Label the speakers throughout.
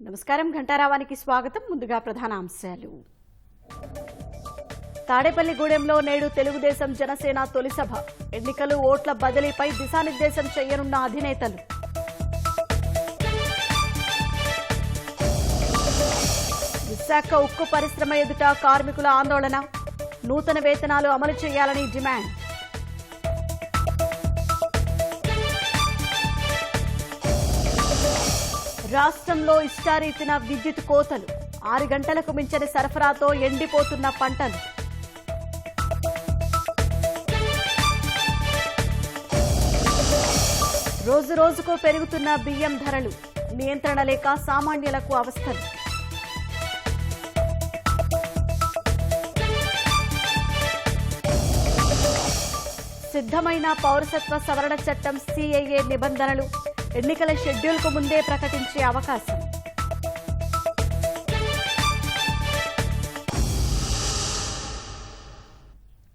Speaker 1: నమస్కారం ఘంటారావానికి స్వాగతం. ముందుగా ప్రధాన అంశాలు. తాడేపల్లిగూడెంలో నేడు తెలుగుదేశం జనసేన తొలి సభ. ఎన్నికలు ఓట్ల బదిలీపై దిశానిర్దేశం చేయనున్న అధినేతలు. విశాఖ ఉక్కు పరిశ్రమ ఎదుట కార్మికుల ఆందోళన. నూతన వేతనాలు అమలు చేయాలని డిమాండ్. రాష్ట్రంలో ఇష్టారీతిన విద్యుత్ కోతలు. 6 గంటలకు మించిన సరఫరాతో ఎండిపోతున్న పంటలు. రోజు రోజుకు పెరుగుతున్న బియ్యం ధరలు. నియంత్రణ లేక సామాన్యులకు అవస్థలు. సిద్ధమైన పౌరసత్వ సవరణ చట్టం సిఏఏ నిబంధనలు. ఎన్నికల షెడ్యూల్కు ముందే ప్రకటించే అవకాశం.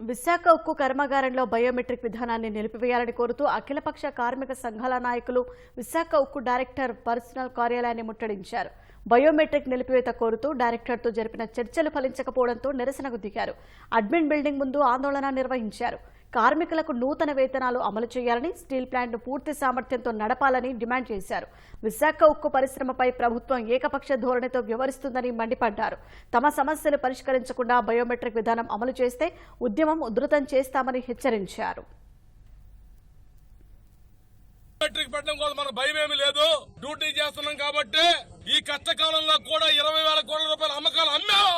Speaker 1: విశాఖ ఉక్కు కర్మాగారంలో బయోమెట్రిక్ విధానాన్ని నిలిపివేయాలని కోరుతూ అఖిలపక్ష కార్మిక సంఘాల నాయకులు విశాఖ ఉక్కు డైరెక్టర్ పర్సనల్ కార్యాలయాన్ని ముట్టడించారు. బయోమెట్రిక్ నిలిపివేత కోరుతూ డైరెక్టర్తో జరిపిన చర్చలు ఫలించకపోవడంతో నిరసనకు దిగారు. అడ్మిన్ బిల్డింగ్ ముందు ఆందోళన నిర్వహించారు. కార్మికులకు నూతన వేతనాలు అమలు చేయాలని, స్టీల్ ప్లాంట్ను పూర్తి సామర్థ్యంతో నడపాలని డిమాండ్ చేశారు. విశాఖ ఉక్కు పరిశ్రమపై ప్రభుత్వం ఏకపక్ష ధోరణితో వ్యవహరిస్తుందని మండిపడ్డారు. తమ సమస్యలు పరిష్కరించకుండా బయోమెట్రిక్ విధానం అమలు చేస్తే ఉద్యమం ఉధృతం చేస్తామని హెచ్చరించారు.
Speaker 2: డ్యూటీ చేస్తున్నాం కాబట్టి ఈ కష్టకాలంలో కూడా 20,000 కోట్ల రూపాయల అమ్మకాలు అమ్మాము.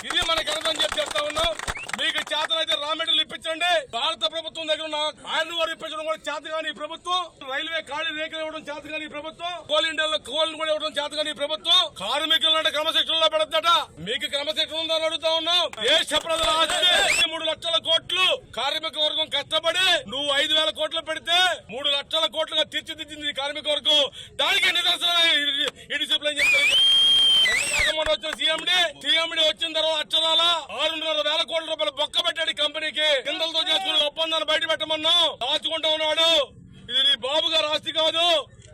Speaker 2: ఇది మనకి అర్థం చెప్తా ఉన్నాం. మీకు చేతనైతే రా మెటీరియల్ ఇప్పించండి. భారత ప్రభుత్వం దగ్గర ఉన్న ఐరన్ ఓర్ ఇప్పించడం కూడా చేత కాని ప్రభుత్వం, రైల్వే ఖాళీ రేఖలు ఇవ్వడం చేత కాని ప్రభుత్వం, కోల్ ఇండియాలో కోల్ కూడా ఇవ్వడం చేత కాని ప్రభుత్వం, కార్మికులంటే క్రమశిక్షణలో పెడతాట. మీకు క్రమశిక్షణ ఉందని అడుగుతా ఉన్నాం. దేశ ప్రజల ఆస్తి 3 లక్షల కోట్లు కార్మిక వర్గం కష్టపడి నువ్వు 5,000 కోట్లు పెడితే 3 లక్షల కోట్లుగా తీర్చిదిద్దింది కార్మిక వర్గం. దానికి నిదర్శనం ఈ డిసిప్లిన్ చెప్తారు. సీఎండి వచ్చిన తర్వాత అక్షరాల 6,500 కోట్ల రూపాయలు బొక్క పెట్టాడు కంపెనీకి. కిందలతో చేసుకున్న ఒప్పందాన్ని బయట పెట్టమన్నా దాచుకుంటా ఉన్నాడు. ఇది నీ బాబు గారి ఆస్తి కాదు,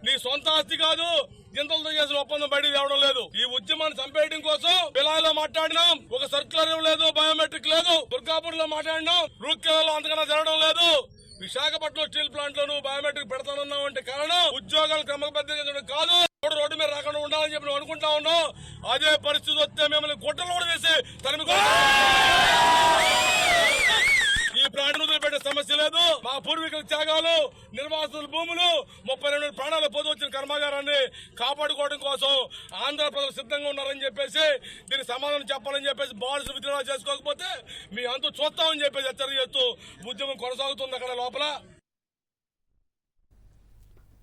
Speaker 2: నీ సొంత ఆస్తి కాదు. గింతలతో చేసిన ఒప్పందం బయట తేవడం లేదు. ఈ ఉద్యమాన్ని చంపేయడం కోసం బిలాయిలో మాట్లాడినాం. ఒక సర్క్యులర్ లేదు, బయోమెట్రిక్ లేదు. దుర్గాపూర్ లో మాట్లాడినాం. రూర్కేలో అంతకన్నా జరగడం లేదు. విశాఖపట్నం స్టీల్ ప్లాంట్ లో నువ్వు బయోమెట్రిక్ పెడతానన్నావు అంటే కారణం ఉద్యోగాలు క్రమబద్ధంగా కాదు, రోడ్డు మీద రాకుండా ఉండాలని చెప్పి నువ్వు అనుకుంటా ఉన్నావు. అదే పరిస్థితి వస్తే మిమ్మల్ని గుట్టలు కూడా వేసి ఈ ప్లాంట్ వదిలిపెట్టే సమస్య లేదు. మా పూర్వీకుల త్యాగాలు, నిర్వాసితుల భూములు, 32 ప్రాణాలు పొంది వచ్చిన కర్మాగారాన్ని కాపాడుకోవడం కోసం ఆంధ్ర ప్రజలు సిద్ధంగా ఉన్నారని చెప్పేసి దీనికి సమాధానం చెప్పాలని చెప్పేసి బాల్స్ విత్డ్రా చేసుకోకపోతే మీ అంతా చూస్తామని చెప్పేసి హెచ్చరిక చేస్తూ ఉద్యమం కొనసాగుతుంది అక్కడ లోపల.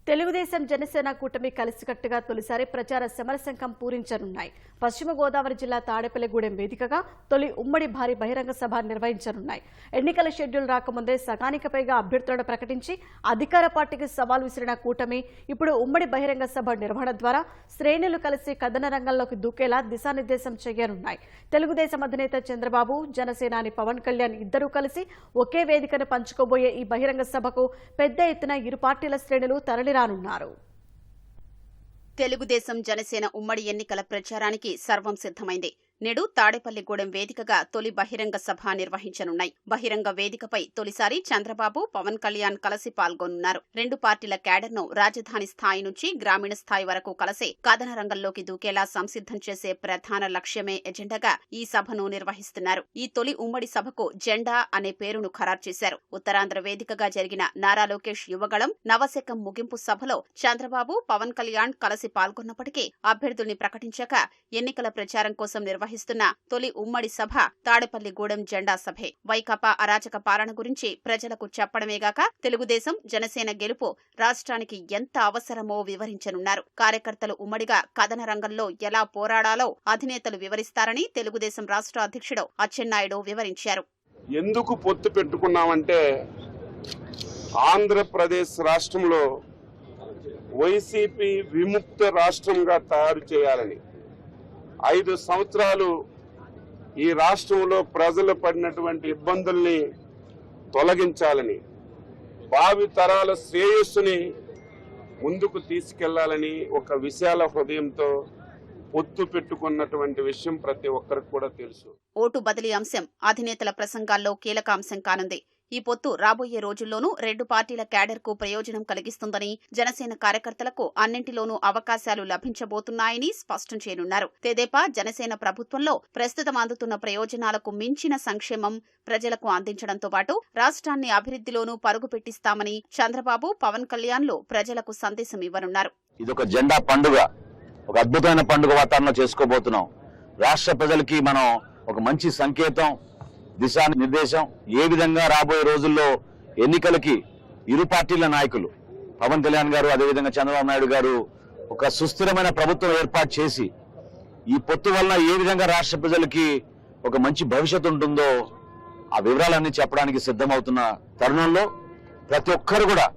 Speaker 1: తెలుగుదేశం జనసేన కూటమి కలిసికట్టుగా తొలిసారి ప్రచార సమరశంఖం పూరించనున్నాయి. పశ్చిమ గోదావరి జిల్లా తాడేపల్లిగూడెం వేదికగా తొలి ఉమ్మడి భారీ బహిరంగ సభ నిర్వహించనున్నాయి. ఎన్నికల షెడ్యూల్ రాకముందే సగానికి పైగా అభ్యర్థులను ప్రకటించి అధికార పార్టీకి సవాల్ విసిరిన కూటమి ఇప్పుడు ఉమ్మడి బహిరంగ సభ నిర్వహణ ద్వారా శ్రేణులు కలిసి కథన రంగంలోకి దూకేలా దిశానిర్దేశం చేయనున్నాయి. తెలుగుదేశం అధినేత చంద్రబాబు, జనసేనాని పవన్ కళ్యాణ్ ఇద్దరూ కలిసి ఒకే వేదికను పంచుకోబోయే ఈ బహిరంగ సభకు పెద్ద ఎత్తున ఇరు పార్టీల శ్రేణులు తరలిరానున్నారు.
Speaker 3: తెలుగుదేశం జనసేన ఉమ్మడి ఎన్నికల ప్రచారానికి సర్వం సిద్ధమైంది. నేడు తాడేపల్లిగూడెం వేదికగా తొలి బహిరంగ సభ నిర్వహించనున్నాయి. బహిరంగ వేదికపై తొలిసారి చంద్రబాబు, పవన్ కళ్యాణ్ కలిసి పాల్గొనున్నారు. 2 పార్టీల క్యాడర్ను రాజధాని స్థాయి నుంచి గ్రామీణ స్థాయి వరకు కలిసి కథన రంగంలోకి దూకేలా సంసిద్ధం చేసే ప్రధాన లక్ష్యమే ఎజెండాగా ఈ సభను నిర్వహిస్తున్నారు. ఈ తొలి ఉమ్మడి సభకు జెండా అనే పేరును ఖరారు చేశారు. ఉత్తరాంధ్ర వేదికగా జరిగిన నారా లోకేష్ యువగళం నవశకం ముగింపు సభలో చంద్రబాబు, పవన్ కళ్యాణ్ కలిసి పాల్గొన్నప్పటికీ అభ్యర్థుల్ని ప్రకటించాక ఎన్నికల ప్రచారం కోసం నిర్వహిస్తున్న తొలి ఉమ్మడి సభ తాడేపల్లిగూడెం జెండా సభే. వైకాపా అరాచక పాలన గురించి ప్రజలకు చెప్పడమేగాక తెలుగుదేశం జనసేన గెలుపు రాష్ట్రానికి ఎంత అవసరమో వివరించనున్నారు. కార్యకర్తలు ఉమ్మడిగా కథన రంగంలో ఎలా పోరాడాలో అధినేతలు వివరిస్తారని తెలుగుదేశం రాష్ట్ర అధ్యక్షుడు అచ్చెన్నాయుడు వివరించారు.
Speaker 4: ఎందుకు పొత్తు పెట్టుకున్నామంటే ఆంధ్రప్రదేశ్ రాష్ట్రంలో వైసీపీ విముక్త రాష్ట్రంగా తయారు చేయాలని 5 సంవత్సరాలు ఈ రాష్ట్రంలో ప్రజలు పడినటువంటి ఇబ్బందుల్ని తొలగించాలని, భావి తరాల శ్రేయస్సుని ముందుకు తీసుకెళ్లాలని ఒక విశాల హృదయంతో పొత్తు పెట్టుకున్నటువంటి విషయం ప్రతి ఒక్కరికి కూడా తెలుసు.
Speaker 3: ఓటు బదిలీ అంశం అధినేతల ప్రసంగాల్లో కీలక అంశం కానుంది. ఈ పొత్తు రాబోయే రోజుల్లోనూ 2 పార్టీల క్యాడర్కు ప్రయోజనం కలిగిస్తుందని, జనసేన కార్యకర్తలకు అన్నింటిలోనూ అవకాశాలు లభించబోతున్నాయని స్పష్టం చేయనున్నారు. తెదేపా జనసేన ప్రభుత్వంలో ప్రస్తుతం అందుతున్న ప్రయోజనాలకు మించిన సంక్షేమం ప్రజలకు అందించడంతో పాటు రాష్ట్రాన్ని అభివృద్ధిలోనూ పరుగు పెట్టిస్తామని చంద్రబాబు, పవన్ కళ్యాణ్లు ప్రజలకు సందేశం ఇవ్వనున్నారు.
Speaker 5: ఇదొక జెండా పండుగ, ఒక అద్భుతమైన పండుగ వాతావరణం చేసుకోబోతున్నాం. రాష్ట్ర ప్రజలకి మనం ఒక మంచి సంకేతం, దిశానిర్దేశం, ఏ విధంగా రాబోయే రోజుల్లో ఎన్నికలకి ఇరు పార్టీల నాయకులు పవన్ కళ్యాణ్ గారు, అదేవిధంగా చంద్రబాబు నాయుడు గారు ఒక సుస్థిరమైన ప్రభుత్వం ఏర్పాటు చేసి ఈ పొత్తు వలన ఏ విధంగా రాష్ట్ర ప్రజలకి ఒక మంచి భవిష్యత్తు ఉంటుందో ఆ వివరాలన్నీ చెప్పడానికి సిద్ధమవుతున్న తరుణంలో ప్రతి ఒక్కరు కూడా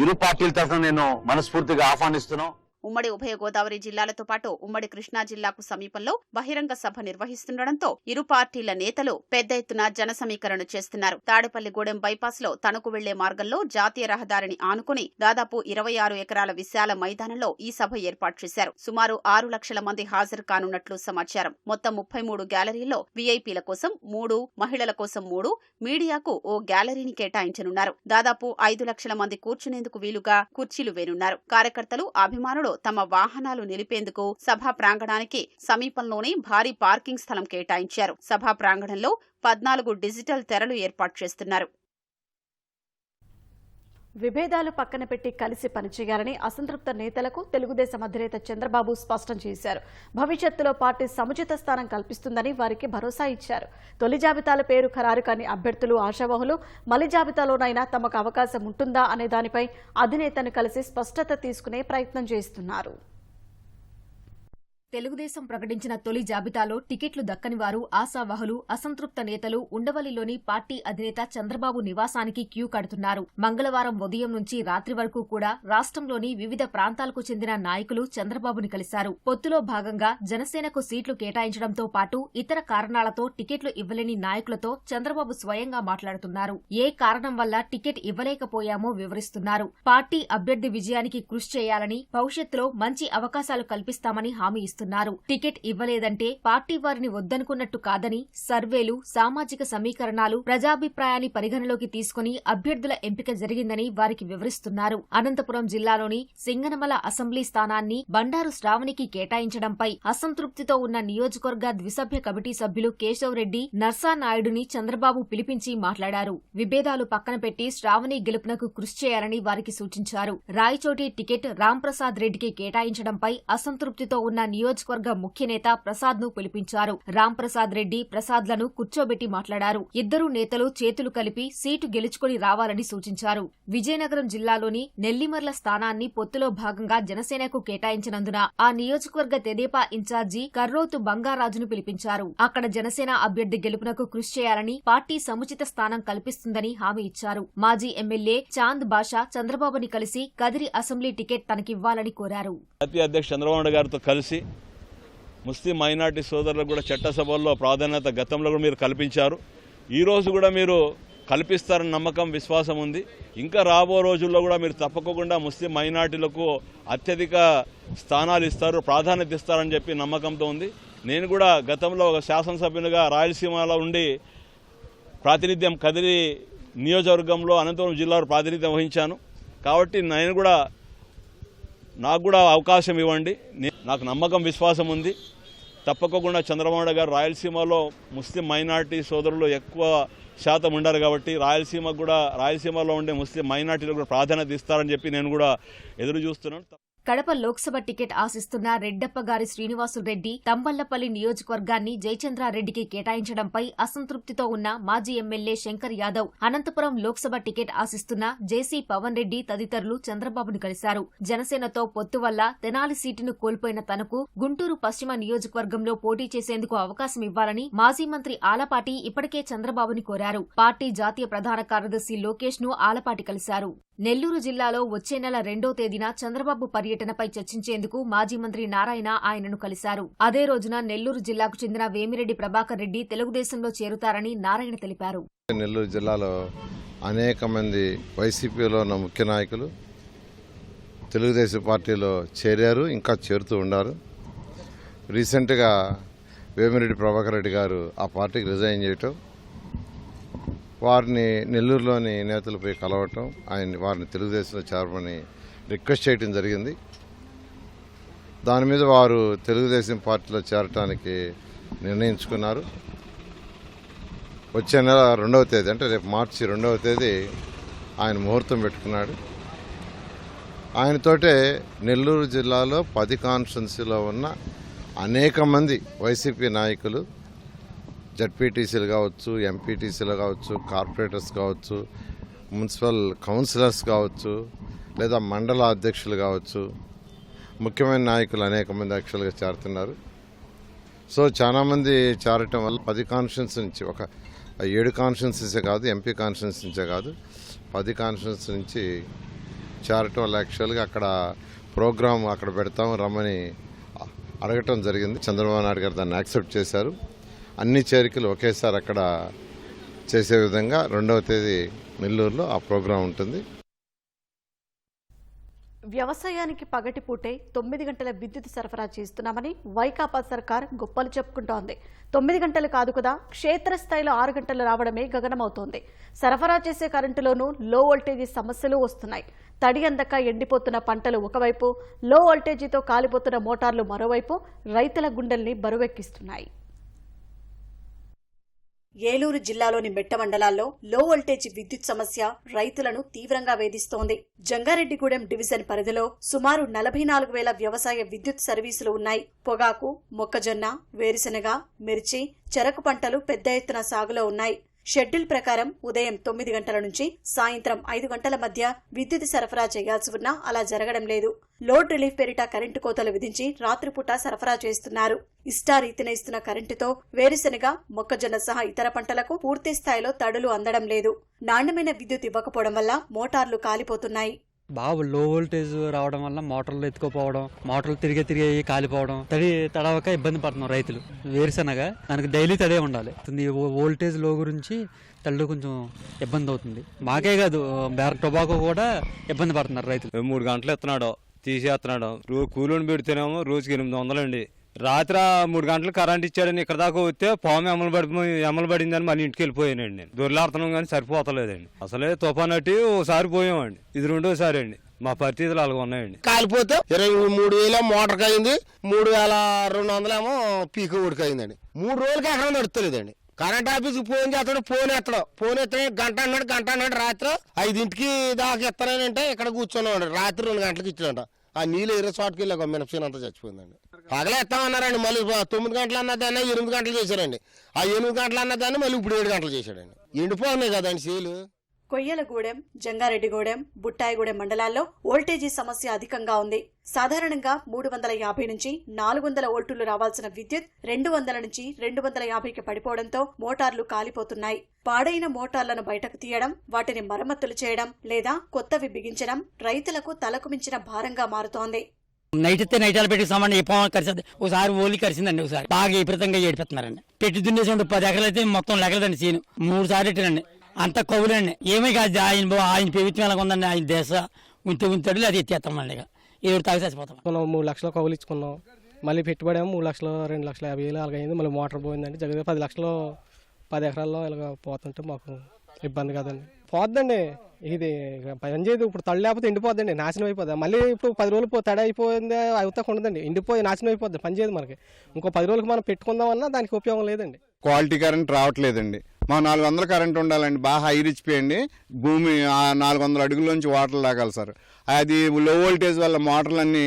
Speaker 5: ఇరు పార్టీల తరఫున నేను మనస్ఫూర్తిగా ఆహ్వానిస్తున్నాం.
Speaker 3: ఉమ్మడి ఉభయ గోదావరి జిల్లాలతో పాటు ఉమ్మడి కృష్ణా జిల్లాకు సమీపంలో బహిరంగ సభ నిర్వహిస్తుండటంతో ఇరు పార్టీల నేతలు పెద్ద ఎత్తున జన సమీకరణ చేస్తున్నారు. తాడేపల్లిగూడెం బైపాస్ లో తణుకు వెళ్లే మార్గంలో జాతీయ రహదారిని ఆనుకుని దాదాపు 26 ఎకరాల విశాల మైదానంలో ఈ సభ ఏర్పాటు చేశారు. సుమారు 6 లక్షల మంది హాజరు కానున్నట్లు సమాచారం. మొత్తం 33 గ్యాలరీల్లో వీఐపీల కోసం 3, మహిళల కోసం 3, మీడియాకు ఓ గ్యాలరీని కేటాయించనున్నారు. దాదాపు 5 లక్షల మంది కూర్చునేందుకు వీలుగా కుర్చీలు వేనున్నారు. కార్యకర్తలు, అభిమానులు తమ వాహనాలు నిలిపేందుకు సభా ప్రాంగణానికి సమీపంలోనే భారీ పార్కింగ్ స్థలం కేటాయించారు. సభా ప్రాంగణంలో 14 డిజిటల్ తెరలు ఏర్పాటు చేస్తున్నారు.
Speaker 1: విభేదాలు పక్కన పెట్టి కలిసి పనిచేయాలని అసంతృప్త నేతలకు తెలుగుదేశం అధినేత చంద్రబాబు స్పష్టం చేశారు. భవిష్యత్తులో పార్టీ సముచిత స్థానం కల్పిస్తుందని వారికి భరోసా ఇచ్చారు. తొలి జాబితాల పేరు ఖరారు కాని అభ్యర్థులు, ఆశావహులు మలి జాబితాలోనైనా తమకు అవకాశం ఉంటుందా అనే దానిపై అధినేతను కలిసి స్పష్టత తీసుకునే ప్రయత్నం చేస్తున్నారు.
Speaker 6: తెలుగుదేశం ప్రకటించిన తొలి జాబితాలో టికెట్లు దక్కని వారు, ఆశావహులు, అసంతృప్త నేతలు ఉండవల్లిలోని పార్టీ అధినేత చంద్రబాబు నివాసానికి క్యూ కడుతున్నారు. మంగళవారం ఉదయం నుంచి రాత్రి వరకు కూడా రాష్ట్రంలోని వివిధ ప్రాంతాలకు చెందిన నాయకులు చంద్రబాబుని కలిశారు. పొత్తులో భాగంగా జనసేనకు సీట్లు కేటాయించడంతో పాటు ఇతర కారణాలతో టికెట్లు ఇవ్వలేని నాయకులతో చంద్రబాబు స్వయంగా మాట్లాడుతున్నారు. ఏ కారణం వల్ల టికెట్ ఇవ్వలేకపోయామో వివరిస్తున్నారు. పార్టీ అభ్యర్థి విజయానికి కృషి చేయాలని, భవిష్యత్తులో మంచి అవకాశాలు కల్పిస్తామని హామీ ఇస్తున్నారు. టికెట్ ఇవ్వలేదంటే పార్టీ వారిని వద్దనుకున్నట్టు కాదని, సర్వేలు, సామాజిక సమీకరణాలు, ప్రజాభిప్రాయాన్ని పరిగణలోకి తీసుకుని అభ్యర్థుల ఎంపిక జరిగిందని వారికి వివరిస్తున్నారు. అనంతపురం జిల్లాలోని సింగనమల అసెంబ్లీ స్థానాన్ని బండారు శ్రావణికి కేటాయించడంపై అసంతృప్తితో ఉన్న నియోజకవర్గ ద్విసభ్య కమిటీ సభ్యులు కేశవ్ రెడ్డి, నర్సానాయుడుని చంద్రబాబు పిలిపించి మాట్లాడారు. విభేదాలు పక్కన పెట్టి శ్రావణి గెలుపునకు కృషి చేయాలని వారికి సూచించారు. రాయచోటి టికెట్ రాంప్రసాద్ రెడ్డికి కేటాయించడంపై అసంతృప్తితో ఉన్న నియోజకవర్గ ముఖ్య నేత ప్రసాద్ ను పిలిపించారు. రాంప్రసాద్ రెడ్డి, ప్రసాద్ లను కూర్చోబెట్టి మాట్లాడారు. ఇద్దరు నేతలు చేతులు కలిపి సీటు గెలుచుకుని రావాలని సూచించారు. విజయనగరం జిల్లాలోని నెల్లిమర్ల స్థానాన్ని పొత్తులో భాగంగా జనసేనకు కేటాయించినందున ఆ నియోజకవర్గ తెదేపా ఇన్ఛార్జి కర్రోతు బంగారాజును పిలిపించారు. అక్కడ జనసేన అభ్యర్థి గెలుపునకు కృషి చేయాలని, పార్టీ సముచిత స్థానం కల్పిస్తుందని హామీ ఇచ్చారు. మాజీ ఎమ్మెల్యే చాంద్ బాషా చంద్రబాబుని కలిసి కదిరి అసెంబ్లీ టికెట్ తనకివ్వాలని కోరారు.
Speaker 7: జాతీయ అధ్యక్షుడు చంద్రబాబు గారితో కలిసి ముస్లిం మైనార్టీ సోదరులకు కూడా చట్టసభల్లో ప్రాధాన్యత గతంలో కూడా మీరు కల్పించారు. ఈరోజు కూడా మీరు కల్పిస్తారని నమ్మకం, విశ్వాసం ఉంది. ఇంకా రాబో రోజుల్లో కూడా మీరు తప్పకుండా ముస్లిం మైనార్టీలకు అత్యధిక స్థానాలు ఇస్తారు, ప్రాధాన్యత ఇస్తారని చెప్పి నమ్మకంతో ఉంది. నేను కూడా గతంలో ఒక శాసనసభ్యునిగా రాయలసీమలో ఉండి ప్రాతినిధ్యం కదిరి నియోజకవర్గంలో అనంతపురం జిల్లాలో ప్రాతినిధ్యం వహించాను. కాబట్టి నాకు కూడా అవకాశం ఇవ్వండి. నాకు నమ్మకం, విశ్వాసం ఉంది. తప్పకుండా చంద్రబాబు గారు రాయలసీమలో ముస్లిం మైనార్టీ సోదరులు ఎక్కువ శాతం ఉండరు కాబట్టి రాయలసీమలో ఉండే ముస్లిం మైనార్టీలకు కూడా ప్రాధాన్యత ఇస్తారని చెప్పి నేను కూడా ఎదురు చూస్తున్నాను.
Speaker 6: కడప లోక్సభ టికెట్ ఆశిస్తున్న రెడ్డప్పగారి శ్రీనివాసులరెడ్డి తంబళ్లపల్లి నియోజకవర్గాన్ని జయచంద్రారెడ్డికి కేటాయించడంపై అసంతృప్తితో ఉన్న మాజీ ఎమ్మెల్యే శంకర్ యాదవ్, అనంతపురం లోక్సభ టికెట్ ఆశిస్తున్న జేసీ పవన్ రెడ్డి తదితరులు చంద్రబాబును కలిశారు. జనసేనతో పొత్తు వల్ల తెనాలి సీటును కోల్పోయిన తనకు గుంటూరు పశ్చిమ నియోజకవర్గంలో పోటీ చేసేందుకు అవకాశం ఇవ్వాలని మాజీ మంత్రి ఆలపాటి ఇప్పటికే చంద్రబాబుని కోరారు. పార్టీ జాతీయ ప్రధాన కార్యదర్శి లోకేష్ ను ఆలపాటి కలిశారు. నెల్లూరు జిల్లాలో వచ్చే నెల 2వ తేదీన చంద్రబాబు పర్యటనపై చర్చించేందుకు మాజీ మంత్రి నారాయణ ఆయనను కలిశారు. అదే రోజున నెల్లూరు జిల్లాకు చెందిన వేమిరెడ్డి ప్రభాకర్ రెడ్డి తెలుగుదేశంలో చేరుతారని నారాయణ తెలిపారు.
Speaker 8: నెల్లూరు జిల్లాలో అనేక మంది వైసీపీలో ఉన్న ముఖ్య నాయకులు తెలుగుదేశం పార్టీలో చేరారు, ఇంకా చేరుతూ ఉన్నారు. రీసెంట్గా వేమిరెడ్డి ప్రభాకర్ రెడ్డి గారు ఆ పార్టీకి రిజైన్ చేయటం, వారిని నెల్లూరులోని నేతలపై కలవటం, వారిని తెలుగుదేశంలో చేరమని రిక్వెస్ట్ చేయడం జరిగింది. దాని మీద వారు తెలుగుదేశం పార్టీలో చేరటానికి నిర్ణయించుకున్నారు. వచ్చే నెల 2వ తేదీ అంటే రేపు మార్చి 2వ తేదీ ఆయన ముహూర్తం పెట్టుకున్నాడు. ఆయనతోటే నెల్లూరు జిల్లాలో 10 కాన్స్టిట్యున్సీలో ఉన్న అనేక మంది వైసీపీ నాయకులు, జడ్పీటీసీలు కావచ్చు, ఎంపీటీసీలు కావచ్చు, కార్పొరేటర్స్ కావచ్చు, మున్సిపల్ కౌన్సిలర్స్ కావచ్చు, లేదా మండల అధ్యక్షులు కావచ్చు, ముఖ్యమైన నాయకులు అనేక మంది యాక్చువల్గా చేరుతున్నారు. సో చాలామంది చేరటం వల్ల 10 కాన్స్టిట్యున్సీ నుంచి, ఒక 7 కాన్స్టిట్యున్సీసే కాదు, ఎంపీ కాన్స్టిట్యున్సీ నుంచే కాదు, 10 కాన్స్టిట్యున్సీ నుంచి చేరటం వల్ల యాక్చువల్గా అక్కడ ప్రోగ్రాం అక్కడ పెడతాము రమ్మని అడగటం జరిగింది. చంద్రబాబు నాయుడు గారు దాన్ని యాక్సెప్ట్ చేశారు. అన్ని చేరికలు ఒకేసారి అక్కడ చేసే విధంగా 2వ తేదీ నెల్లూరులో ఆ ప్రోగ్రాం ఉంటుంది.
Speaker 1: వ్యవసాయానికి పగటిపూటే 9 గంటల విద్యుత్ సరఫరా చేస్తున్నామని వైకాపా సర్కార్ గొప్పలు చెప్పుకుంటోంది. 9 గంటలు కాదు కదా, క్షేత్రస్థాయిలో 6 గంటలు రావడమే గగనమవుతోంది. సరఫరా చేసే కరెంటులోనూ లో వోల్టేజీ సమస్యలు వస్తున్నాయి. తడి అందక ఎండిపోతున్న పంటలు ఒకవైపు, లో వోల్టేజీతో కాలిపోతున్న మోటార్లు మరోవైపు రైతుల గుండెల్ని బరువెక్కిస్తున్నాయి. ఏలూరు జిల్లాలోని మెట్ట మండలాల్లో లో వోల్టేజ్ విద్యుత్ సమస్య రైతులను తీవ్రంగా వేధిస్తోంది. జంగారెడ్డిగూడెం డివిజన్ పరిధిలో సుమారు 44,000 వ్యవసాయ విద్యుత్ సర్వీసులు ఉన్నాయి. పొగాకు, మొక్కజొన్న, వేరుశెనగ, మిర్చి, చెరకు పంటలు పెద్ద ఎత్తున సాగులో ఉన్నాయి. షెడ్యూల్ ప్రకారం ఉదయం 9 గంటల నుంచి సాయంత్రం 5 గంటల మధ్య విద్యుత్ సరఫరా చేయాల్సి ఉన్నా అలా జరగడం లేదు. లోడ్ రిలీఫ్ పేరిట కరెంటు కోతలు విధించి రాత్రిపూట సరఫరా చేస్తున్నారు. ఇష్టారీతిన ఇస్తున్న కరెంటుతో వేరుశెనగ, మొక్కజొన్న సహా ఇతర పంటలకు పూర్తి స్థాయిలో తడులు అందడం లేదు. నాణ్యమైన విద్యుత్ ఇవ్వకపోవడం వల్ల మోటార్లు కాలిపోతున్నాయి.
Speaker 9: బాగా లో వోల్టేజ్ రావడం వల్ల మోటార్లు ఎత్తుకోపోవడం, మోటార్లు తిరిగి కాలిపోవడం, తడవక ఇబ్బంది పడుతున్నాం రైతులు. వేరుశనగ దానికి డైలీ తడే ఉండాలి. వోల్టేజ్ లో గురించి తల్లు కొంచెం ఇబ్బంది అవుతుంది. మాకే కాదు, టొబాకో కూడా ఇబ్బంది పడుతున్నారు రైతులు.
Speaker 10: 3 గంటలు ఎత్తున్నాడు, తీసేస్తున్నాడు. కూలీని పెడితేనేమో రోజుకి 800 అండి. రాత్రి 3 గంటలు కరెంట్ ఇచ్చాడని ఇక్కడ దాకా వస్తే పాము ఎమ్మలు పడిందని మళ్ళీ ఇంటికి వెళ్ళిపోయానండి. నేను దొర్లాడుతున్నాం కానీ సరిపోతలేదండి. అసలే తుఫానట్టి ఓసారి పోయామండి, ఇది 2వసారి అండి. మా పరిస్థితులు అలాగ ఉన్నాయండి.
Speaker 11: కాలిపోతే 23,000 మోటార్కి అయింది, 3,200 ఏమో పీక ఉడికి అయిందండి. 3 రోజులకి ఎక్కడ నడుస్తలేదండి. కరెంట్ ఆఫీస్కి ఫోన్ చేస్తాడు, ఫోన్ ఎత్తాడు, గంట అన్నాడు. రాత్రి 5 దాకా ఎత్తానంటే ఇక్కడ కూర్చున్నాడు. రాత్రి 2 గంటలకు ఇచ్చాడంట. ఆ నీళ్ళు ఎర్ర షాట్కి వెళ్ళి మినపసీన్ అంతా చచ్చిపోయిందండి. పగలే ఎత్తామన్నారండి, మళ్ళీ 9 గంటలు అన్నదాన్ని 8 గంటలు చేశారండి. ఆ 8 గంటలు అన్నదాన్ని మళ్ళీ ఇప్పుడు 7 గంటలు చేశాడండి. ఎండిపోతున్నాయి కదండి సీలు.
Speaker 1: కొయ్యలగూడెం, జంగారెడ్డిగూడెం, బుట్టాయిగూడెం మండలాల్లో వోల్టేజీ సమస్య అధికంగా ఉంది. సాధారణంగా 350 నుంచి 400 వోల్టులు రావాల్సిన విద్యుత్ 200 నుంచి 250కి పడిపోవడంతో మోటార్లు కాలిపోతున్నాయి. పాడైన మోటార్లను బయటకు తీయడం, వాటిని మరమ్మతులు చేయడం లేదా కొత్తవి బిగించడం రైతులకు తలకు మించిన భారంగా మారుతోంది.
Speaker 12: నైట్ అయితే నైటాలు పెట్టి సామాన్ కరిసింది. ఒకసారి ఓలి కరిసిందండి, ఒకసారి బాగా విపరీతంగా ఏడిపెడుతున్నారండి. పెట్టి దున్నేసి 10 ఎకరాలు అయితే మొత్తం లెగలదండి సీను. 3 సార్లు పెట్టారండి. అంత కవులండి. ఏమీ కాదు, ఆయన ప్రభుత్వం ఎలా ఉందండి. ఆయన దేశ ఉంతాడు, అది ఎత్తేస్తామండి. ఇక ఏడు తాగి చచ్చిపోతాం.
Speaker 13: 3 లక్షలు కవులు ఇచ్చుకున్నాం. మళ్ళీ పెట్టుబడి 3 లక్షలు, 2,50,000 అలాగైంది. మళ్ళీ మోటార్ పోయిందండి. జగన్ 10 లక్షలు 10 ఎకరాల్లో ఇలాగ పోతుంటే మాకు ఇబ్బంది కదండి. పోద్దండి, ఇది పని చేయదు. ఇప్పుడు తడి లేకపోతే ఎండిపోద్దండి, నాశనం అయిపోద్ది. మళ్ళీ ఇప్పుడు 10 రోజులు తడి అయిపోయింది అవుతా ఉండదండి, ఎండిపోయి నాశనం అయిపోద్ది. పని చేయదు మనకి. ఇంకో 10 రోజులకు మనం పెట్టుకుందామన్నా దానికి ఉపయోగం లేదండి.
Speaker 14: క్వాలిటీ కరెంట్ రావట్లేదండి. మా 400 కరెంట్ ఉండాలండి, బాగా హై రిచ్ పోయండి. భూమి 400 అడుగుల నుంచి వాటర్ లాగాలి సార్. అది లో వోల్టేజ్ వల్ల మోటార్లన్నీ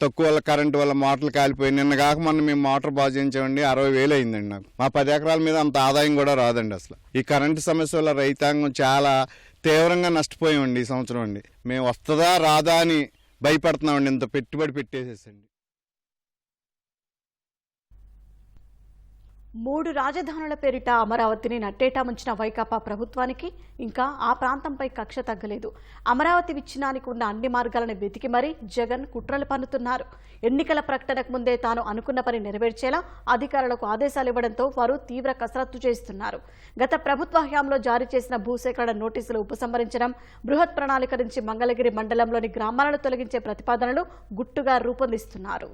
Speaker 14: తక్కువ కరెంటు వల్ల మోటార్లు కాలిపోయి నిన్న కాక మొన్న మేము మోటార్ బాగు చేయించామండి. 60,000 అయిందండి నాకు. మా 10 ఎకరాల మీద అంత ఆదాయం కూడా రాదండి. అసలు ఈ కరెంటు సమస్య వల్ల రైతాంగం చాలా తీవ్రంగా నష్టపోయామండి ఈ సంవత్సరం అండి. మేము వస్తుందా రాదా అని భయపడుతున్నామండి, ఇంత పెట్టుబడి పెట్టేసేసండి.
Speaker 1: 3 రాజధానుల పేరిట అమరావతిని నట్టేటా ముంచిన వైకాపా ప్రభుత్వానికి ఇంకా ఆ ప్రాంతంపై కక్ష తగ్గలేదు. అమరావతి విచ్ఛిన్నానికి ఉన్న అన్ని మార్గాలను వెతికి మరీ జగన్ కుట్రలు పన్నుతున్నారు. ఎన్నికల ప్రకటనకు ముందే తాను అనుకున్న పని నెరవేర్చేలా అధికారులకు ఆదేశాలు ఇవ్వడంతో వారు తీవ్ర కసరత్తు చేస్తున్నారు. గత ప్రభుత్వ హయాంలో జారీ చేసిన భూసేకరణ నోటీసులు ఉపసంహరించడం, బృహత్ ప్రణాళిక నుంచి మంగళగిరి మండలంలోని గ్రామాలను తొలగించే ప్రతిపాదనలు గుట్టుగా రూపొందిస్తున్నారు.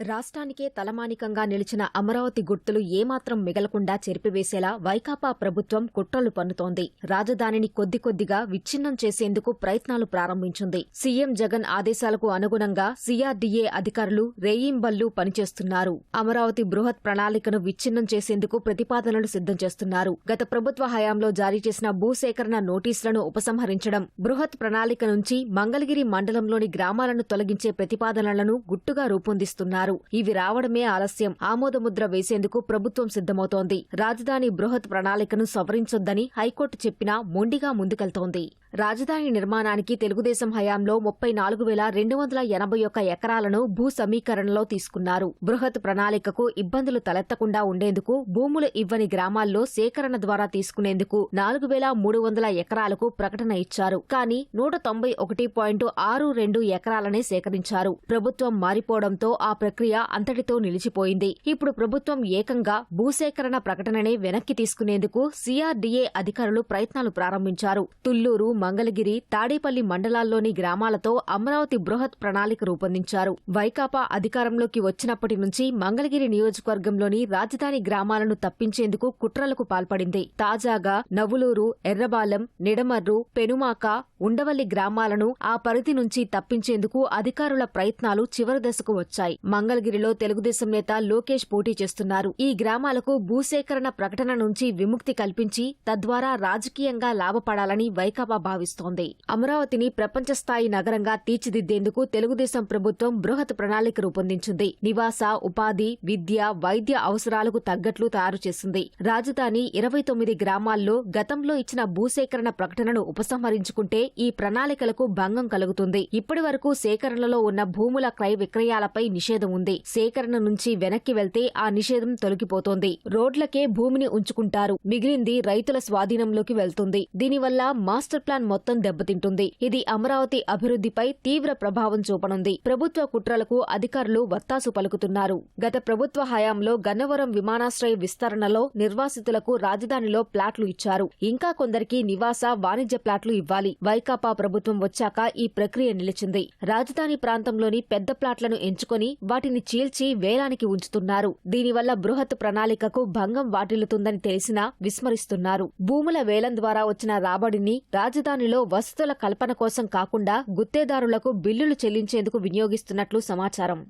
Speaker 6: రాష్ట్రానికే తలమానికంగా నిలిచిన అమరావతి గుర్తులు ఏమాత్రం మిగలకుండా చెరిపివేసేలా వైకాపా ప్రభుత్వం కుట్రలు పన్నుతోంది. రాజధానిని కొద్దిగా విచ్ఛిన్నం చేసేందుకు ప్రయత్నాలు ప్రారంభించింది. సీఎం జగన్ ఆదేశాలకు అనుగుణంగా సీఆర్డీఏ అధికారులు రేయింబళ్లు పనిచేస్తున్నారు. అమరావతి బృహత్ ప్రణాళికను విచ్ఛిన్నం చేసేందుకు ప్రతిపాదనలు సిద్ధం చేస్తున్నారు. గత ప్రభుత్వ హయాంలో జారీ చేసిన భూసేకరణ నోటీసులను ఉపసంహరించడం, బృహత్ ప్రణాళిక నుంచి మంగళగిరి మండలంలోని గ్రామాలను తొలగించే ప్రతిపాదనలను గుట్టుగా రూపొందిస్తున్నారు. ఇవి రావడమే ఆలస్యం. ఆమోదముద్ర వేసేందుకు ప్రభుత్వం సిద్ధమవుతోంది. రాజధాని బృహత్ ప్రణాళికను సవరించొద్దని హైకోర్టు చెప్పినా మొండిగా ముందుకెళ్తోంది. రాజధాని నిర్మాణానికి తెలుగుదేశం హయాంలో 34,281 ఎకరాలను భూ సమీకరణలో తీసుకున్నారు. బృహత్ ప్రణాళికకు ఇబ్బందులు తలెత్తకుండా ఉండేందుకు భూములు ఇవ్వని గ్రామాల్లో సేకరణ ద్వారా తీసుకునేందుకు 4,300 ఎకరాలకు ప్రకటన ఇచ్చారు. కానీ 191.62 ఎకరాలనే సేకరించారు. ప్రభుత్వం మారిపోవడంతో ఆ ప్రక్రియ అంతటితో నిలిచిపోయింది. ఇప్పుడు ప్రభుత్వం ఏకంగా భూసేకరణ ప్రకటననే వెనక్కి తీసుకునేందుకు సీఆర్డీఏ అధికారులు ప్రయత్నాలు ప్రారంభించారు. తుళ్లూరు, మంగళగిరి, తాడేపల్లి మండలాల్లోని గ్రామాలతో అమరావతి బృహత్ ప్రణాళిక రూపొందించారు. వైకాపా అధికారంలోకి వచ్చినప్పటి నుంచి మంగళగిరి నియోజకవర్గంలోని రాజధాని గ్రామాలను తప్పించేందుకు కుట్రలకు పాల్పడింది. తాజాగా నవులూరు, ఎర్రబాలెం, నిడమర్రు, పెనుమాక, ఉండవల్లి గ్రామాలను ఆ పరిధి నుంచి తప్పించేందుకు అధికారుల ప్రయత్నాలు చివరి దశకు వచ్చాయి. మంగళగిరిలో తెలుగుదేశం నేత లోకేష్ పోటీ చేస్తున్నారు. ఈ గ్రామాలకు భూసేకరణ ప్రకటన నుంచి విముక్తి కల్పించి తద్వారా రాజకీయంగా లాభపడాలని వైకాపా భావిస్తోంది. అమరావతిని ప్రపంచ స్థాయి నగరంగా తీర్చిదిద్దేందుకు తెలుగుదేశం ప్రభుత్వం బృహత్ ప్రణాళిక రూపొందించింది. నివాస, ఉపాధి, విద్య, వైద్య అవసరాలకు తగ్గట్లు తయారు చేసింది. రాజధాని 29 గ్రామాల్లో గతంలో ఇచ్చిన భూసేకరణ ప్రకటనను ఉపసంహరించుకుంటే ఈ ప్రణాళికలకు భంగం కలుగుతుంది. ఇప్పటి వరకు సేకరణలో ఉన్న భూముల క్రయ విక్రయాలపై నిషేధం ఉంది. సేకరణ నుంచి వెనక్కి వెళ్తే ఆ నిషేధం తొలగిపోతోంది. రోడ్లకే భూమిని ఉంచుకుంటారు. మిగిలింది రైతుల స్వాధీనంలోకి వెళ్తుంది. దీనివల్ల మాస్టర్ ప్లాన్ మొత్తం దెబ్బతింటుంది. ఇది అమరావతి అభివృద్ధిపై తీవ్ర ప్రభావం చూపనుంది. ప్రభుత్వ కుట్రలకు అధికారులు వత్తాసు పలుకుతున్నారు. గత ప్రభుత్వ హయాంలో గన్నవరం విమానాశ్రయ విస్తరణలో నిర్వాసితులకు రాజధానిలో ప్లాట్లు ఇచ్చారు. ఇంకా కొందరికి నివాస, వాణిజ్య ప్లాట్లు ఇవ్వాలి. వైకాపా ప్రభుత్వం వచ్చాక ఈ ప్రక్రియ నిలిచింది. రాజధాని ప్రాంతంలోని పెద్ద ప్లాట్లను ఎంచుకొని వాటిని చీల్చి వేలానికి ఉంచుతున్నారు. దీనివల్ల బృహత్ ప్రణాళికకు భంగం వాటిల్లుతుందని తెలిసినా విస్మరిస్తున్నారు. భూముల వేలం ద్వారా వచ్చిన రాబడిని రాజధానిలో వసతుల కల్పన కోసం కాకుండా గుత్తేదారులకు బిల్లులు చెల్లించేందుకు వినియోగిస్తున్నట్లు సమాచారం.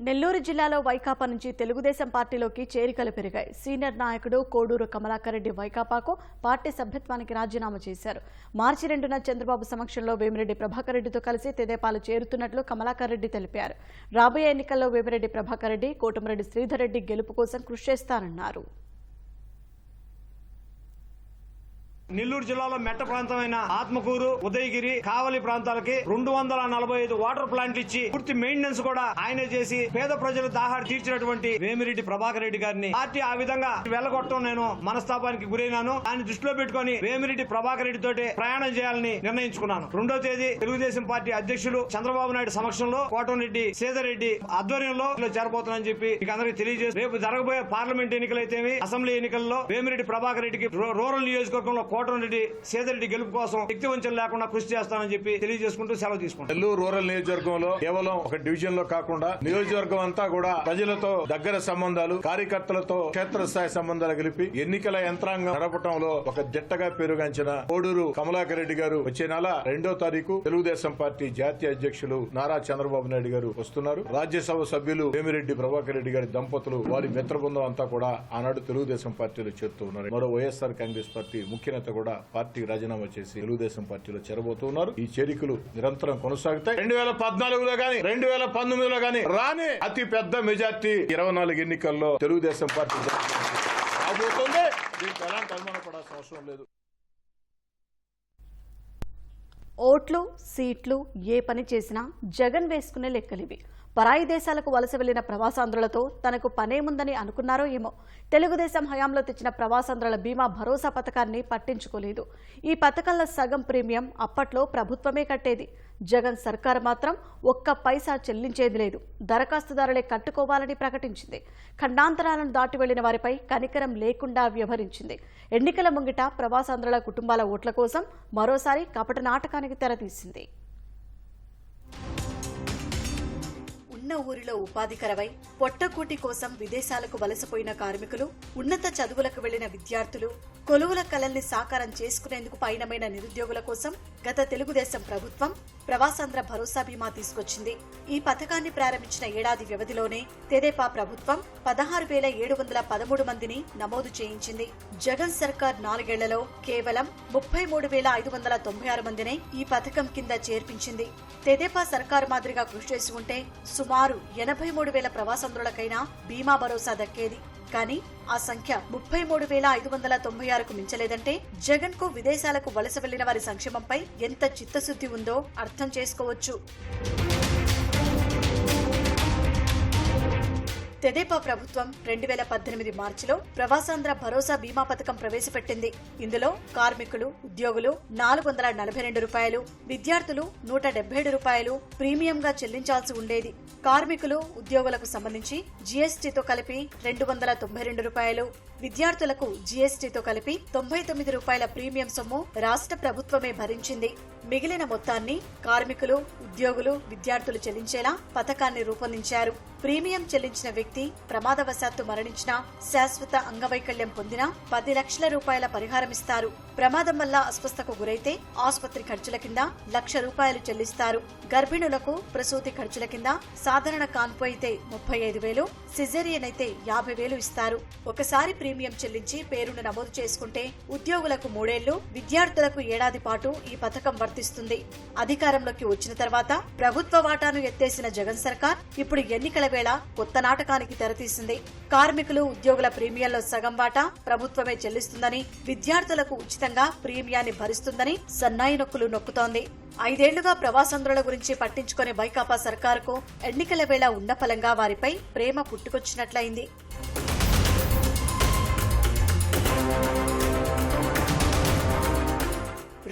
Speaker 1: నెల్లూరు జిల్లాలో వైకాపా నుంచి తెలుగుదేశం పార్టీలోకి చేరికలు పెరిగాయి. సీనియర్ నాయకుడు కోడూరు కమలాకర్ రెడ్డి వైకాపాకు పార్టీ సభ్యత్వానికి రాజీనామా చేశారు. మార్చి 2న చంద్రబాబు సమక్షంలో వేమిరెడ్డి ప్రభాకర్ రెడ్డితో కలిసి తెదేపాలు చేరుతున్నట్లు కమలాకర్ రెడ్డి తెలిపారు. రాబోయే ఎన్నికల్లో వేమిరెడ్డి ప్రభాకర్ రెడ్డి, కోటమిరెడ్డి శ్రీధర్ రెడ్డి గెలుపు కోసం కృషి చేస్తారన్నారు.
Speaker 15: నెల్లూరు జిల్లాలో మెట్ట ప్రాంతమైన ఆత్మకూరు, ఉదయగిరి, కావలి ప్రాంతాలకి 245 వాటర్ ప్లాంట్లు ఇచ్చి పూర్తి మెయింటెనెన్స్ కూడా ఆయనే చేసి పేద ప్రజల దాహాడు తీర్చినటువంటి వేమిరెడ్డి ప్రభాకర్ రెడ్డి గారిని పార్టీ ఆ విధంగా వెళ్లగొట్టడం నేను మనస్తాపానికి గురైనాను. దాన్ని దృష్టిలో పెట్టుకుని వేమిరెడ్డి ప్రభాకర్ రెడ్డి తోటి ప్రయాణం చేయాలని నిర్ణయించుకున్నాను. 2వ తేదీ తెలుగుదేశం పార్టీ అధ్యక్షులు చంద్రబాబు నాయుడు సమక్షంలో కోటమిరెడ్డి శ్రీధర్ రెడ్డి ఆధ్వర్యంలో చేరబోతున్నానని చెప్పి మీకు అందరికీ తెలియజేసి రేపు జరగబోయే పార్లమెంట్ ఎన్నికలైతేమి, అసెంబ్లీ ఎన్నికల్లో వేమిరెడ్డి ప్రభాకర్ రెడ్డికి రూరల్ నియోజకవర్గంలో కోటమిరెడ్డి శ్రీధర్ రెడ్డి గెలుపు కోసం శక్తి వంచన లేకుండా కృషి చేస్తానని చెప్పి తెలియజేసుకుంటూ సెలవు తీసుకుంటాం.
Speaker 16: నెల్లూరు రూరల్ నియోజకవర్గంలో కేవలం ఒక డివిజన్ లో కాకుండా నియోజకవర్గం అంతా కూడా ప్రజలతో దగ్గర సంబంధాలు, కార్యకర్తలతో క్షేత్రస్థాయి సంబంధాలు కలిపి ఎన్నికల యంత్రాంగం నడపడంలో ఒక దిట్టగా పేరుగాంచిన కోడూరు కమలాకర్ రెడ్డి గారు వచ్చే నెల 2వ తారీఖు తెలుగుదేశం పార్టీ జాతీయ అధ్యక్షులు నారా చంద్రబాబు నాయుడు గారు వస్తున్నారు. రాజ్యసభ సభ్యులు వేమిరెడ్డి ప్రభాకర్ రెడ్డి గారి దంపతులు, వారి మిత్ర బృందం అంతా కూడా ఆనాడు తెలుగుదేశం పార్టీలో చేరుతూ ఉన్నారు. మరో వైఎస్ఆర్ కాంగ్రెస్ పార్టీ ముఖ్య నేత కూడా పార్టీకి రాజీనామా చేసి తెలుగుదేశం పార్టీలో చేరబోతున్నారు. ఈ చేరికలు నిరంతరం కొనసాగుతాయి. 2014లో గానీ 2019లో గానీ రాని అతి పెద్ద మెజార్టీ 24 ఎన్నికల్లో తెలుగుదేశం పార్టీ రాబోతుంది. దీనికి ఎలాంటి అనుమానపడాల్సిన అవసరం లేదు.
Speaker 1: ఓట్లు, సీట్లు ఏ పని చేసినా జగన్ వేసుకునే లెక్కలివి. పరాయి దేశాలకు వలస వెళ్లిన ప్రవాసాంధ్రులతో తనకు పనేముందని అనుకున్నారో ఏమో. తెలుగుదేశం హయాంలో తెచ్చిన ప్రవాసాంధ్రుల బీమా భరోసా పథకాన్ని పట్టించుకోలేదు. ఈ పథకంలో సగం ప్రీమియం అప్పట్లో ప్రభుత్వమే కట్టేది. జగన్ సర్కారు మాత్రం ఒక్క పైసా చెల్లించేది లేదు. దరఖాస్తుదారులే కట్టుకోవాలని ప్రకటించింది. ఖండాంతరాలను దాటి వెళ్లిన వారిపై కనికరం లేకుండా వ్యవహరించింది. ఎన్నికల ముంగిట ప్రవాసాంధ్రుల కుటుంబాల ఓట్ల కోసం మరోసారి కపట నాటకానికి తెరతీసింది.
Speaker 3: ఉన్న
Speaker 1: ఉన్న ఊరిలో ఉపాధి కరవై పొట్టకూటి కోసం విదేశాలకు వలసపోయిన కార్మికులు, ఉన్నత చదువులకు వెళ్లిన విద్యార్థులు, కొలువుల కలల్ని సాకారం చేసుకునేందుకు పయనమైన నిరుద్యోగుల కోసం గత తెలుగుదేశం ప్రభుత్వం ప్రవాసాంధ్ర భరోసా బీమా తీసుకొచ్చింది. ఈ పథకాన్ని ప్రారంభించిన ఏడాది వ్యవధిలోనే తెదేపా ప్రభుత్వం 16,713 మందిని నమోదు చేయించింది. జగన్ సర్కార్ 4 ఏళ్లలో కేవలం 33,596 మందినే ఈ పథకం కింద చేర్పించింది. తెదేపా సర్కారు మాదిరిగా కృషి చేసి ఉంటే సుమారు 83,000 ప్రవాసాంధ్రులకైనా బీమా భరోసా దక్కేది. కానీ ఆ సంఖ్య 33,596కు మించలేదంటే జగన్ కు విదేశాలకు వలస వెళ్లిన వారి సంక్షేమంపై ఎంత చిత్తశుద్ధి ఉందో అర్థం చేసుకోవచ్చు. తెదేపా ప్రభుత్వం 2018 మార్చిలో ప్రవాసాంధ్ర భరోసా బీమా పథకం ప్రవేశపెట్టింది. ఇందులో కార్మికులు, ఉద్యోగులు 442 రూపాయలు, విద్యార్థులు 177 రూపాయలు ప్రీమియంగా చెల్లించాల్సి ఉండేది. కార్మికులు, ఉద్యోగులకు సంబంధించి జీఎస్టీతో కలిపి 292 రూపాయలు, విద్యార్థులకు జీఎస్టీతో కలిపి 99 రూపాయల ప్రీమియం సొమ్ము రాష్ట్ర ప్రభుత్వమే భరించింది. మిగిలిన మొత్తాన్ని కార్మికులు, ఉద్యోగులు, విద్యార్థులు చెల్లించేలా పథకాన్ని రూపొందించారు. ప్రీమియం చెల్లించిన వ్యక్తి ప్రమాదవశాత్తు మరణించినా, శాశ్వత అంగవైకల్యం పొందినా 10 లక్షల రూపాయల పరిహారమిస్తారు. ప్రమాదం వల్ల అస్వస్థకు గురైతే ఆసుపత్రి ఖర్చుల కింద 1,00,000 రూపాయలు చెల్లిస్తారు. గర్భిణులకు ప్రసూతి ఖర్చుల కింద సాధారణ కాన్పు అయితే 35,000, సిజేరియన్ అయితే 50,000 ఇస్తారు. ఒకసారి ప్రీమియం చెల్లించి పేరును నమోదు చేసుకుంటే ఉద్యోగులకు 3 ఏళ్లు, విద్యార్థులకు ఏడాది పాటు ఈ పథకం వర్తిస్తుంది. అధికారంలోకి వచ్చిన తర్వాత ప్రభుత్వ వాటాను ఎత్తేసిన జగన్ సర్కార్ ఇప్పుడు ఎన్నికల వేళ కొత్త నాటకానికి తెరతీసింది. కార్మికులు, ఉద్యోగుల ప్రీమియంలో సగం వాటా ప్రభుత్వమే చెల్లిస్తుందని, విద్యార్థులకు ఉచితంగా ప్రీమియాన్ని భరిస్తుందని సన్నాయి నొక్కులు నొక్కుతోంది. 5 ఏళ్లుగా ప్రవాసాంధ్రుల గురించి పట్టించుకునే వైకాపా సర్కారుకు ఎన్నికల వేళ ఉన్నఫలంగా వారిపై ప్రేమ పుట్టుకొచ్చినట్లయింది.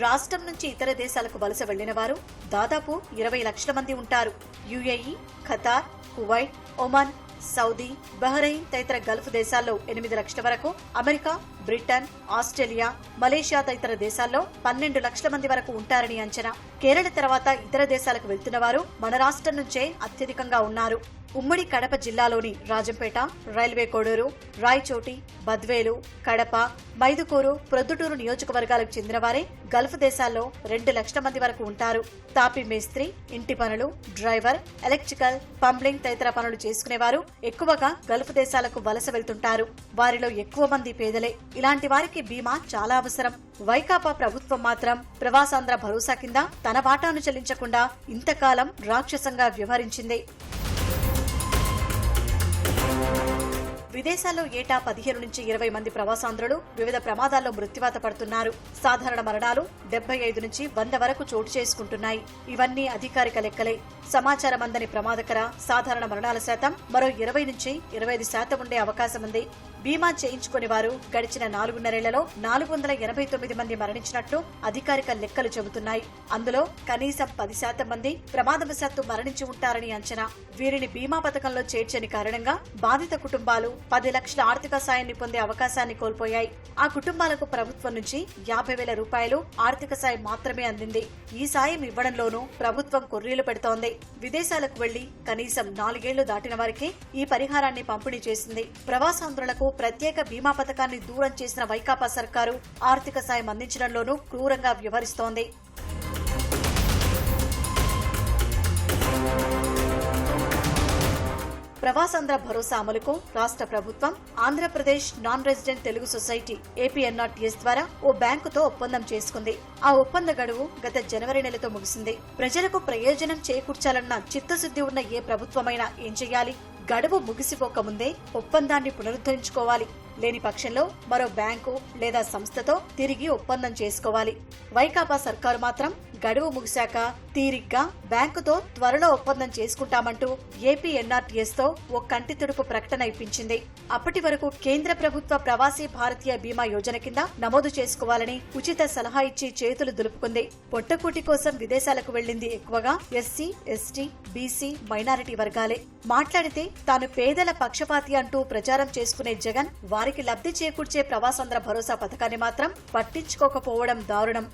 Speaker 1: రాష్ట్రం నుంచి ఇతర దేశాలకు వలస వెళ్లిన వారు దాదాపు 20 లక్షల మంది ఉంటారు. UAE, Qatar, Kuwait, Oman, Saudi, Bahrain తదితర గల్ఫ్ దేశాల్లో 8 లక్షల వరకు, అమెరికా, బ్రిటన్, ఆస్ట్రేలియా, మలేషియా తదితర దేశాల్లో 12 లక్షల మంది వరకు ఉంటారని అంచనా. కేరళ తర్వాత ఇతర దేశాలకు వెళ్తున్న వారు మన రాష్ట్రం నుంచే అత్యధికంగా ఉన్నారు. ఉమ్మడి కడప జిల్లాలోని రాజంపేట, రైల్వే కోడూరు, రాయచోటి, బద్వేలు, కడప, మైదుకూరు, ప్రొద్దుటూరు నియోజకవర్గాలకు చెందిన వారే గల్ఫ్ దేశాల్లో 2 లక్షల మంది వరకు ఉంటారు. తాపీ మేస్త్రి, ఇంటి పనులు, డ్రైవర్, ఎలక్ట్రికల్, పంప్లింగ్ తదితర పనులు చేసుకునేవారు ఎక్కువగా గల్ఫ్ దేశాలకు వలస వెళ్తుంటారు. వారిలో ఎక్కువ మంది పేదలే. ఇలాంటి వారికి బీమా చాలా అవసరం. వైకాపా ప్రభుత్వం మాత్రం ప్రవాసాంధ్ర భరోసా కింద తన వాటాను చెల్లించకుండా ఇంతకాలం రాక్షసంగా వ్యవహరించింది. విదేశాల్లో ఏటా 15 నుంచి 20 మంది ప్రవాసాంధ్రులు వివిధ ప్రమాదాల్లో మృత్యువాత పడుతున్నారు. సాధారణ మరణాలు 75 నుంచి 100 వరకు చోటు చేసుకుంటున్నాయి. ఇవన్నీ అధికారిక లెక్కలే. సమాచారం అందని ప్రమాదకర సాధారణ మరణాల శాతం మరో 20 నుంచి 25% ఉండే అవకాశం ఉంది. బీమా చేయించుకునే వారు గడిచిన 4.5 ఏళ్లలో 489 మంది మరణించినట్లు అధికారిక లెక్కలు చెబుతున్నాయి. అందులో కనీసం 10% మంది ప్రమాదవశాత్తు మరణించి ఉంటారని అంచనా. వీరిని బీమా పథకంలో చేర్చని కారణంగా బాధిత కుటుంబాలు 10 లక్షల ఆర్థిక సాయాన్ని పొందే అవకాశాన్ని కోల్పోయాయి. ఆ కుటుంబాలకు ప్రభుత్వం నుంచి 50,000 రూపాయలు ఆర్థిక సాయం మాత్రమే అందింది. ఈ సాయం ఇవ్వడంలోనూ ప్రభుత్వం కొర్రీలు పెడుతోంది. విదేశాలకు వెళ్లి కనీసం 4 ఏళ్లు దాటిన వారికి ఈ పరిహారాన్ని పంపిణీ చేసింది. ప్రవాసాంధ్రులకు ప్రత్యేక బీమా పథకాన్ని దూరం చేసిన వైకాపా సర్కారు ఆర్థిక సాయం అందించడంలోనూ క్రూరంగా వ్యవహరిస్తోంది. ప్రవాసాంధ్ర భరోసా అమలుకు రాష్ట్ర ప్రభుత్వం Andhra Pradesh non resident Telugu society APNRTS ద్వారా ఓ బ్యాంకుతో ఒప్పందం చేసుకుంది. ఆ ఒప్పంద గడువు గత జనవరి నెలతో ముగిసింది. ప్రజలకు ప్రయోజనం చేకూర్చాలన్న చిత్తశుద్ధి ఉన్న ఏ ప్రభుత్వమైనా ఏం చేయాలి? గడువు ముగిసిపోకముందే ఒప్పందాన్ని పునరుద్ధరించుకోవాలి. లేని పక్షంలో మరో బ్యాంకు లేదా సంస్థతో తిరిగి ఒప్పందం చేసుకోవాలి. వైకాపా సర్కారు మాత్రం గడువు ముగిశాక తీరిగ్గా బ్యాంకుతో త్వరలో ఒప్పందం చేసుకుంటామంటూ APNRTS తో ఓ కంటి తుడుపు ప్రకటన ఇప్పించింది. అప్పటి వరకు కేంద్ర ప్రభుత్వ ప్రవాసీ భారతీయ బీమా యోజన కింద నమోదు చేసుకోవాలని ఉచిత సలహా ఇచ్చి చేతులు దులుపుకుంది. పొట్టకూటి కోసం విదేశాలకు వెళ్లింది ఎక్కువగా SC, ST, BC, మైనారిటీ వర్గాలే. మాట్లాడితే తాను పేదల పక్షపాతి అంటూ ప్రచారం చేసుకునే జగన్ వారికి లబ్ధి చేకూర్చే ప్రవాసాంధ్ర భరోసా పథకాన్ని మాత్రం పట్టించుకోకపోవడం దారుణం.